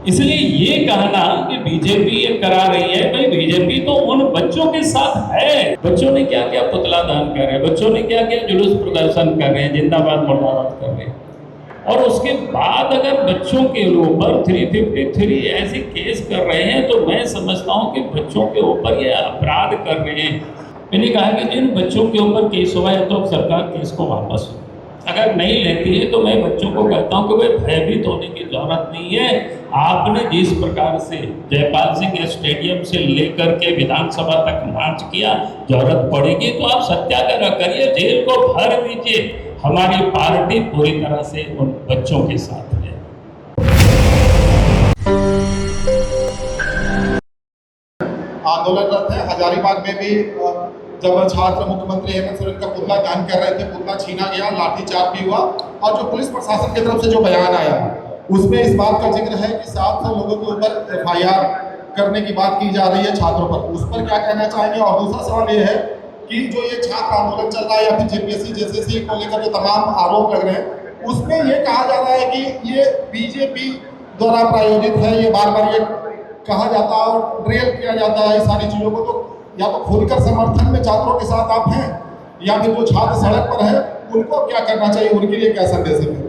इसलिए ये कहना कि बीजेपी ये करा रही है, भाई बीजेपी तो उन बच्चों के साथ है। बच्चों ने क्या क्या पुतला दान कर रहे हैं, बच्चों ने क्या क्या जुलूस प्रदर्शन कर रहे हैं, जिंदाबाद मुर्दाबाद कर रहे हैं, और उसके बाद अगर बच्चों के ऊपर 353 ऐसे केस कर रहे हैं तो मैं समझता हूं कि बच्चों के ऊपर ये अपराध कर रहे हैं। मैंने कहा कि जिन बच्चों के ऊपर केस हुआ है तो सरकार केस को वापस अगर नहीं लेती है तो मैं बच्चों को कहता हूं कि भाई भयभीत होने की जरूरत नहीं है। आपने जिस प्रकार से जयपाल सिंह स्टेडियम से लेकर के विधानसभा तक मार्च किया, जरूरत पड़ेगी तो आप सत्याग्रह करिए, जेल को भर दीजिए। हमारी पार्टी पूरी तरह से उन बच्चों के साथ है। आंदोलनरत है। हजारीबाग में भी जब छात्र मुख्यमंत्री हेमंत सोरेन का पुतला दान कर रहे थे, पुतला छीना गया, लाठीचार्ज भी हुआ, और जो पुलिस प्रशासन की तरफ से जो बयान आया उसमें इस बात का जिक्र है कि 700 लोगों के ऊपर FIR करने की बात की जा रही है छात्रों पर। उस पर क्या कहना चाहेंगे? और दूसरा सवाल ये है कि जो ये छात्र आंदोलन चल रहा है या फिर JPSC JCC को लेकर जो तमाम आरोप लग रहे हैं, उसमें ये कहा जा रहा है कि ये बीजेपी द्वारा प्रायोजित है, ये बार बार ये कहा जाता है और ड्रिल किया जाता है इस सारी चीज़ों को। तो या तो खुलकर समर्थन में छात्रों के साथ आप हैं, या फिर जो छात्र सड़क पर है उनको क्या करना चाहिए, उनके लिए क्या संदेश है?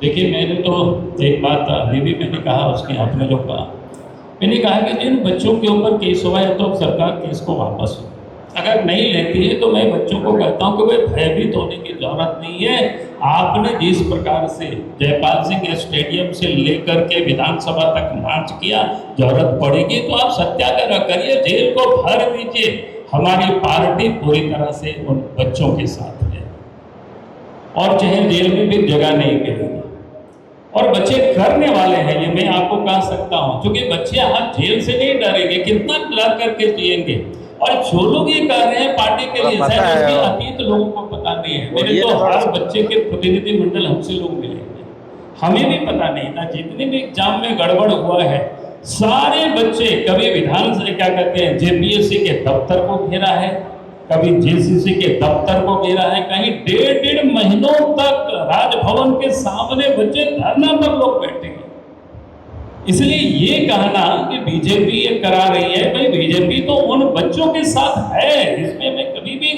देखिए, मैंने तो एक बात अभी भी मैंने कहा, उसके आपने जो कहा, मैंने कहा कि जिन बच्चों के ऊपर केस हुआ है तो सरकार केस को वापस अगर नहीं लेती है तो मैं बच्चों को कहता हूं कि भाई भयभीत होने की जरूरत नहीं है। आपने जिस प्रकार से जयपाल सिंह स्टेडियम से लेकर के विधानसभा तक मार्च किया, जरूरत पड़ेगी तो आप सत्याग्रह करिए, जेल को भर दीजिए। हमारी पार्टी पूरी तरह से उन बच्चों के साथ है और चाहे जेल में भी जगह नहीं मिलेगी, और बच्चे करने वाले हैं, ये मैं आपको कह सकता हूं, क्योंकि बच्चे आज जेल से नहीं डरेंगे, कितना डर करके जिएंगे। और जो लोग ये कर रहे हैं पार्टी के लिए, शायद उसके अतीत लोगों को पता नहीं है। मेरे तो हर बच्चे के प्रतिनिधिमंडल हमसे लोग मिले हैं, हमें भी पता नहीं था। जितने भी एग्जाम में गड़बड़ हुआ है, सारे बच्चे कभी विधान से क्या कहते हैं JPSC के दफ्तर को घेरा है, कभी JCC के दफ्तर को घेरा है, कहीं 1.5 महीनों तक राजभवन के सामने बच्चे धरना पर लोग बैठे हैं। इसलिए ये कहना कि बीजेपी ये करा रही है, भाई बीजेपी तो उन बच्चों के साथ है, इसमें मैं कभी भी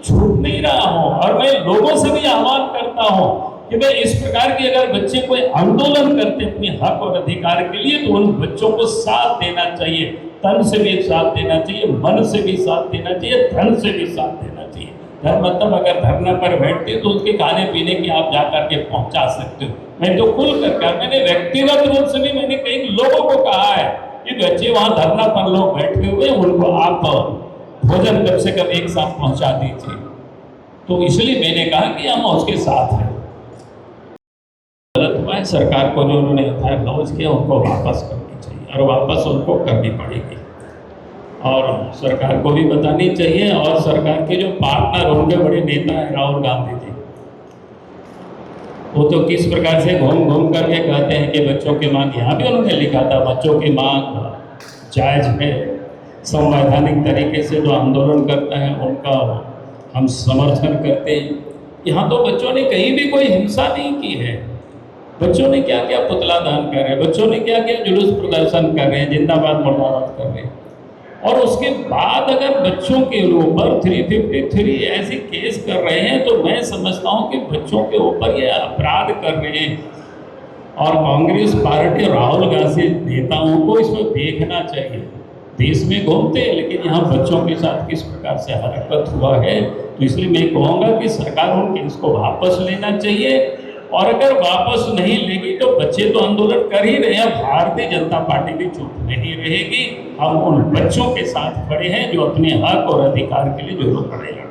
छूट नहीं रहा हूं। और मैं लोगों से भी आह्वान करता हूं कि भाई इस प्रकार की अगर बच्चे कोई आंदोलन करते अपने हक और अधिकार के लिए तो उन बच्चों को साथ देना चाहिए, तन से भी साथ देना चाहिए, मन से भी साथ देना चाहिए, धन से भी साथ देना चाहिए। धन मतलब अगर धरना पर बैठते तो उसके खाने पीने की आप जाकर के पहुंचा सकते हो। मैं तो खुल कर मैंने व्यक्तिगत रूप से भी मैंने कई लोगों को कहा है कि बच्चे वहां धरना पर लोग बैठे हुए, उनको आप भोजन कम से कम एक साथ पहुंचा दीजिए। तो इसलिए मैंने कहा कि हम उसके साथ हैं। गलत हुआ है, सरकार को जो उन्होंने FIR किया उनको वापस करनी चाहिए, और वापस उनको करनी पड़ेगी, और सरकार को भी बतानी चाहिए। और सरकार के जो पार्टनर उनके बड़े नेता है राहुल गांधी जी, वो तो किस प्रकार से घूम घूम करके कहते हैं कि बच्चों की मांग, यहाँ भी उन्होंने लिखा था बच्चों की मांग जायज़ है, संवैधानिक तरीके से जो आंदोलन करता है उनका हम समर्थन करते हैं। यहाँ तो बच्चों ने कहीं भी कोई हिंसा नहीं की है। बच्चों ने क्या क्या पुतला दान कर रहे हैं, बच्चों ने क्या क्या जुलूस प्रदर्शन कर रहे हैं, जिंदाबाद मुर्दाबाद कर रहे हैं, और उसके बाद अगर बच्चों के ऊपर 353 ऐसे केस कर रहे हैं तो मैं समझता हूं कि बच्चों के ऊपर ये अपराध कर रहे हैं। और कांग्रेस पार्टी राहुल गांधी नेताओं को इसमें देखना चाहिए। देश में घूमते हैं लेकिन यहाँ बच्चों के साथ किस प्रकार से हरकत हुआ है, तो इसलिए मैं कहूँगा कि सरकार उन केस को वापस लेना चाहिए। और अगर वापस नहीं लेगी तो बच्चे तो आंदोलन कर ही रहे हैं, भारतीय जनता पार्टी भी चुप नहीं रहेगी। हम उन बच्चों के साथ खड़े हैं जो अपने हक और अधिकार के लिए जरूर खड़े हैं।